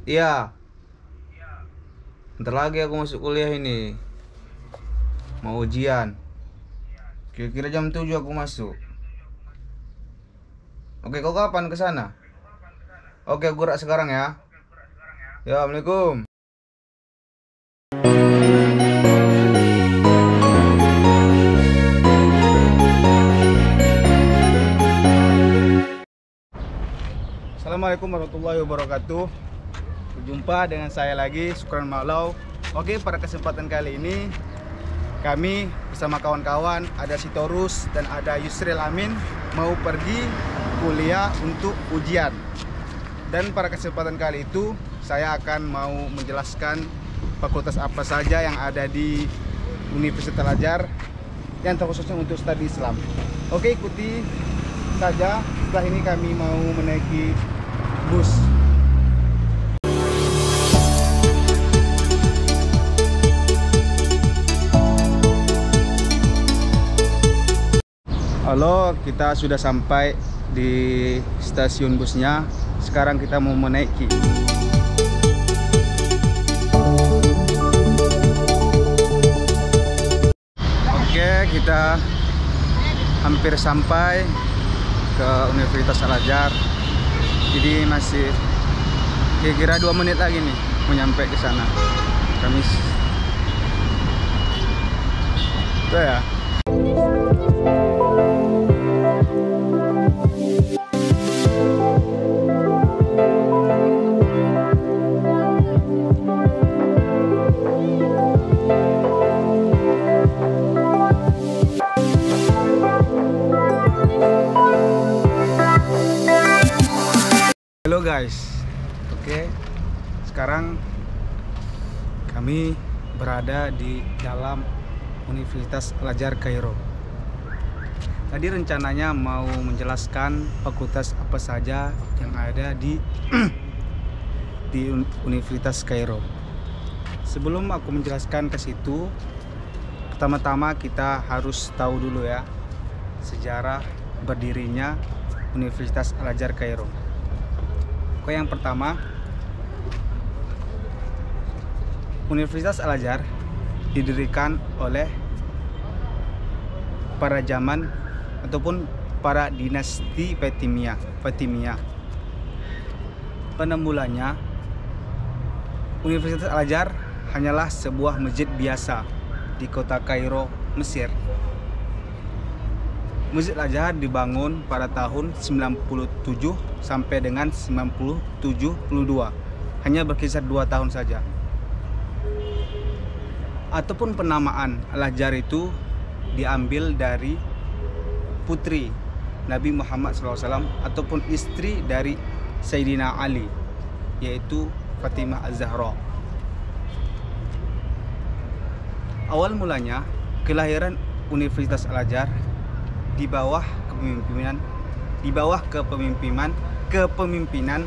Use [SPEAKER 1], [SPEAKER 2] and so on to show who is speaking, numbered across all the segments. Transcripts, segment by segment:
[SPEAKER 1] Iya, bentar lagi aku masuk kuliah ini. Mau ujian. Kira-kira jam 7 aku masuk. Oke, kau kapan ke sana? Oke, aku gerak sekarang ya. Ya, Assalamualaikum. Assalamualaikum warahmatullahi wabarakatuh. Berjumpa dengan saya lagi, Syukran Ma'lau. Oke, pada kesempatan kali ini kami bersama kawan-kawan, ada Sitorus dan ada Yusril Amin, mau pergi kuliah untuk ujian. Dan pada kesempatan kali itu saya akan mau menjelaskan fakultas apa saja yang ada di Universitas Al-Azhar yang terkhususnya untuk studi Islam. Oke, ikuti saja. Setelah ini kami mau menaiki bus. Halo, kita sudah sampai di stasiun busnya. Sekarang kita mau menaiki. Oke, kita hampir sampai ke Universitas Al-Azhar. Jadi masih kira-kira 2 menit lagi nih mau nyampe ke sana. Kami tuh ya. Halo guys, oke, sekarang kami berada di dalam Universitas Al-Azhar Kairo. Tadi rencananya mau menjelaskan fakultas apa saja yang ada di di Universitas Kairo. Sebelum aku menjelaskan ke situ, pertama-tama kita harus tahu dulu ya sejarah berdirinya Universitas Al-Azhar Kairo. Oke, yang pertama, Universitas Al-Azhar didirikan oleh para zaman ataupun para dinasti Fatimiyah. Pada mulanya, Universitas Al-Azhar hanyalah sebuah masjid biasa di kota Kairo, Mesir. Masjid Al-Azhar dibangun pada tahun 97 sampai dengan 972, hanya berkisar 2 tahun saja. Ataupun penamaan Al-Azhar itu diambil dari putri Nabi Muhammad SAW ataupun istri dari Sayyidina Ali, yaitu Fatimah Az-Zahra. Awal mulanya kelahiran Universitas Al-Azhar di bawah kepemimpinan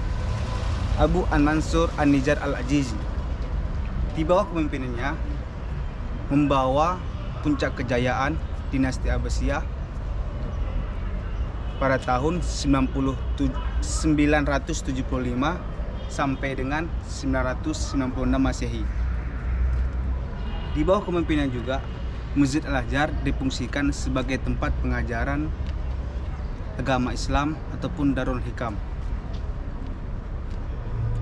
[SPEAKER 1] Abu An-Mansur An-Nijjar Al-Azizi. Di bawah kepemimpinannya membawa puncak kejayaan dinasti Abbasiyah pada tahun 975 sampai dengan 996 Masehi. Di bawah kepemimpinan juga Masjid Al-Azhar difungsikan sebagai tempat pengajaran agama Islam ataupun Darul Hikam.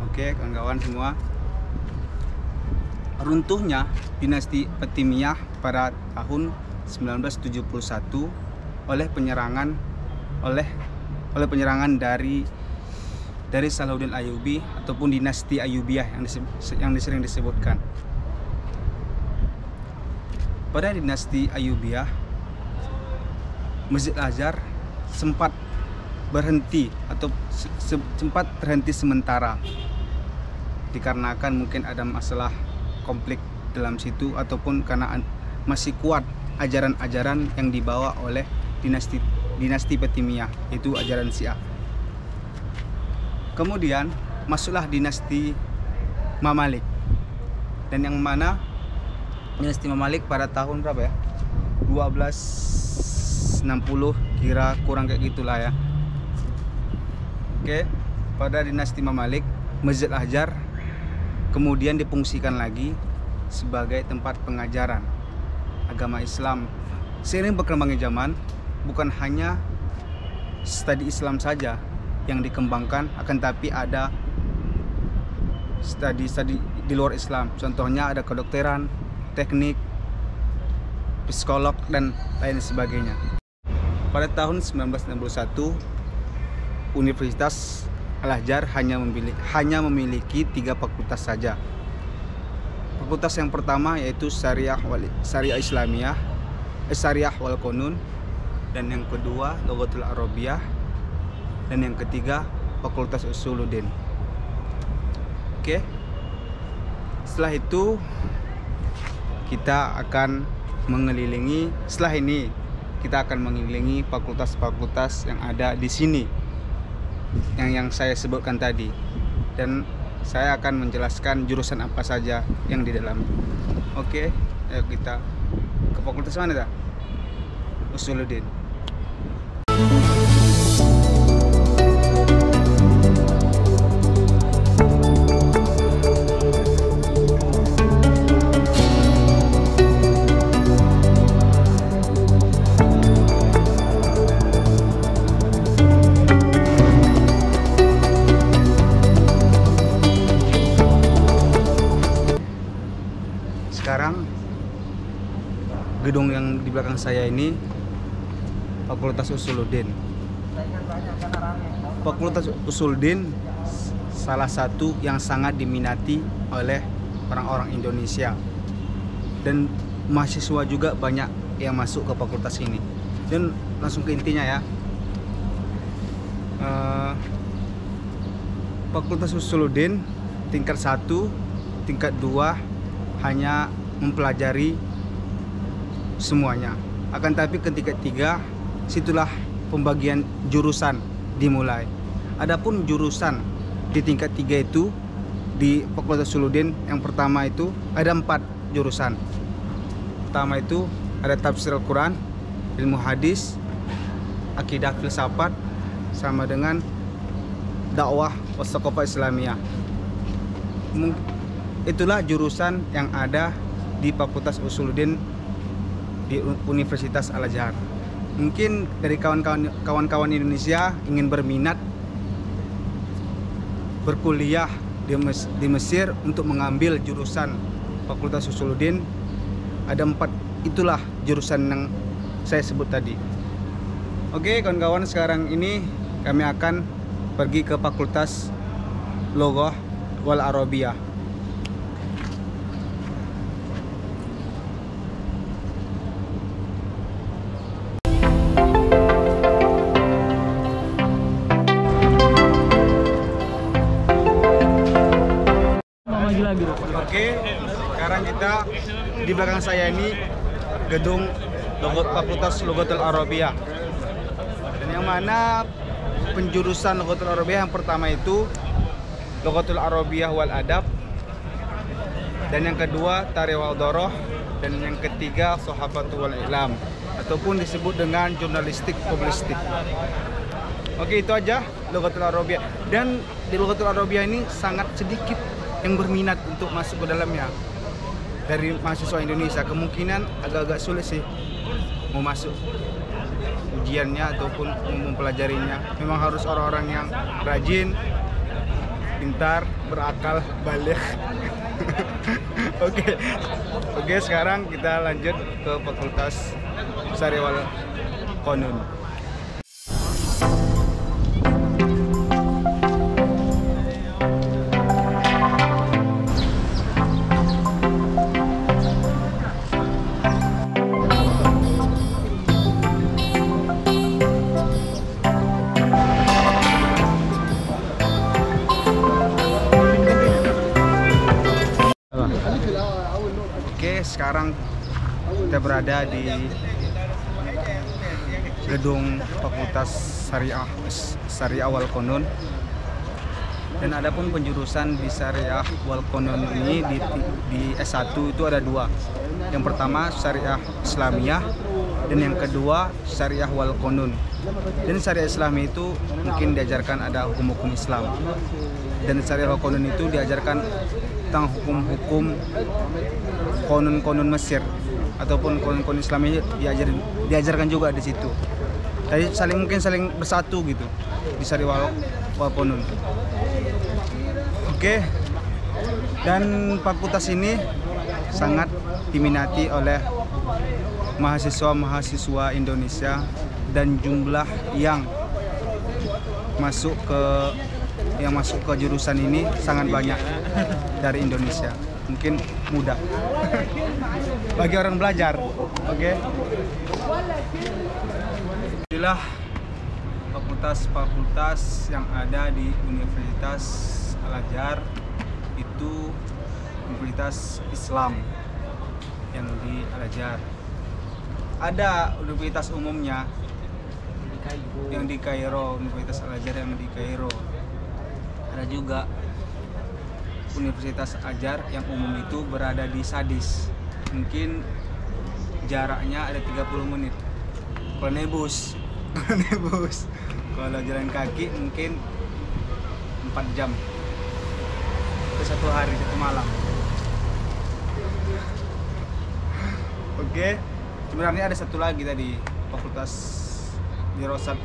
[SPEAKER 1] Oke, kawan-kawan semua. Runtuhnya dinasti Fatimiyah pada tahun 1971 oleh penyerangan dari Salahuddin Ayyubi ataupun dinasti Ayyubiyah yang sering disebutkan. Pada dinasti Ayyubiyah, Masjid Al-Azhar sempat berhenti atau sempat terhenti sementara dikarenakan mungkin ada masalah konflik dalam situ ataupun karena masih kuat ajaran-ajaran yang dibawa oleh dinasti Fatimiyah, yaitu ajaran Syiah. Kemudian masuklah dinasti Mamalik, dan yang mana dinasti Mamalik pada tahun berapa ya? 1260 kira kurang kayak gitulah ya. Oke, pada dinasti Mamalik, Masjid Al-Azhar kemudian difungsikan lagi sebagai tempat pengajaran agama Islam. Seiring berkembangnya zaman, bukan hanya studi Islam saja yang dikembangkan, akan tapi ada studi di luar Islam. Contohnya ada kedokteran, teknik, psikolog, dan lain sebagainya. Pada tahun 1961, Universitas Al-Azhar hanya memiliki 3 fakultas saja. Fakultas yang pertama yaitu Syariah Islamiyah, Syariah wal Qanun, dan yang kedua Lughatul Arabiyah, dan yang ketiga Fakultas Usuluddin. Oke. Setelah itu kita akan mengelilingi fakultas-fakultas yang ada di sini yang saya sebutkan tadi, dan saya akan menjelaskan jurusan apa saja yang di dalam. Oke, ayo kita ke fakultas mana dah? Usuluddin. Sekarang gedung yang di belakang saya ini Fakultas Usuluddin. Fakultas Usuluddin salah satu yang sangat diminati oleh orang-orang Indonesia, dan mahasiswa juga banyak yang masuk ke fakultas ini. Dan langsung ke intinya ya, Fakultas Usuluddin tingkat 1, tingkat 2 hanya mempelajari semuanya. Akan tapi ketika 3, situlah pembagian jurusan dimulai. Adapun jurusan di tingkat 3 itu di Fakultas Usuluddin, yang pertama itu ada 4 jurusan. Pertama itu ada tafsir Al-Quran, ilmu hadis, akidah filsafat, sama dengan dakwah wasaqafah Islamiyah. Itulah jurusan yang ada di Fakultas Usuluddin di Universitas Al-Azhar. Mungkin dari kawan-kawan Indonesia ingin berminat berkuliah di Mesir untuk mengambil jurusan Fakultas Usuluddin, ada 4, itulah jurusan yang saya sebut tadi. Oke kawan-kawan, sekarang ini kami akan pergi ke Fakultas Lughah wal Arabiyah. Oke, sekarang kita di belakang saya ini gedung Fakultas Lughatul Arabiyah, dan yang mana penjurusan Lughatul Arabiyah yang pertama itu Lughatul Arabiyah wal Adab, dan yang kedua Tarikh wal Doroh, dan yang ketiga Sahafatul wal Ilam, ataupun disebut dengan jurnalistik publistik. Oke, itu aja Lughatul Arabiyah. Dan di Lughatul Arabiyah ini sangat sedikit yang berminat untuk masuk ke dalamnya dari mahasiswa Indonesia. Kemungkinan agak-agak sulit sih mau masuk ujiannya ataupun mempelajarinya. Memang harus orang-orang yang rajin, pintar, berakal, balik. Oke, sekarang kita lanjut ke Fakultas Syariah wal Qanun. Oke, sekarang kita berada di gedung Fakultas Syariah wal Qanun. Dan adapun penjurusan di Syariah wal Qanun ini di S1 itu ada 2. Yang pertama Syariah Islamiyah, dan yang kedua Syariah wal Qanun. Dan Syariah Islami itu mungkin diajarkan ada hukum-hukum Islam, dan Syariah wal Qanun itu diajarkan tentang hukum-hukum konon-konon Mesir ataupun konon-konon Islam ini diajarkan juga di situ. Jadi mungkin saling bersatu gitu di Sariwalok Waponun. Oke. Dan fakultas ini sangat diminati oleh mahasiswa-mahasiswa Indonesia, dan jumlah yang masuk ke jurusan ini sangat banyak dari Indonesia. Mungkin mudah bagi orang belajar. Oke. Inilah fakultas yang ada di Universitas Al-Azhar, itu Universitas Islam yang di Al-Azhar. Ada universitas umumnya yang di Kairo, Universitas Al-Azhar yang di Kairo. Ada juga Universitas Al-Azhar yang umum itu berada di Sadis. Mungkin jaraknya ada 30 menit. Kalau nebus. Kalau jalan kaki mungkin 4 jam. Itu 1 hari, 1 malam. Oke. Sebenarnya ada satu lagi tadi, Fakultas Dirasat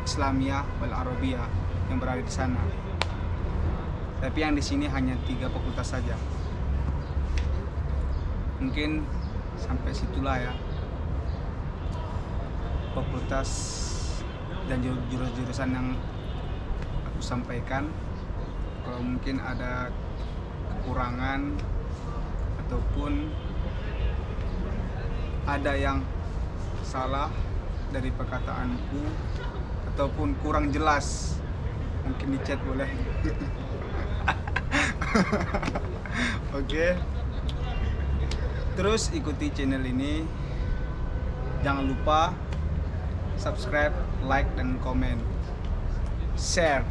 [SPEAKER 1] Islamiyah wal Arabiyah yang berada di sana. Tapi yang di sini hanya 3 fakultas saja. Mungkin sampai situlah ya fakultas dan jurusan yang aku sampaikan. Kalau mungkin ada kekurangan ataupun ada yang salah dari perkataanku ataupun kurang jelas, mungkin di chat boleh. Oke. Terus ikuti channel ini, jangan lupa subscribe, like, dan komen, share.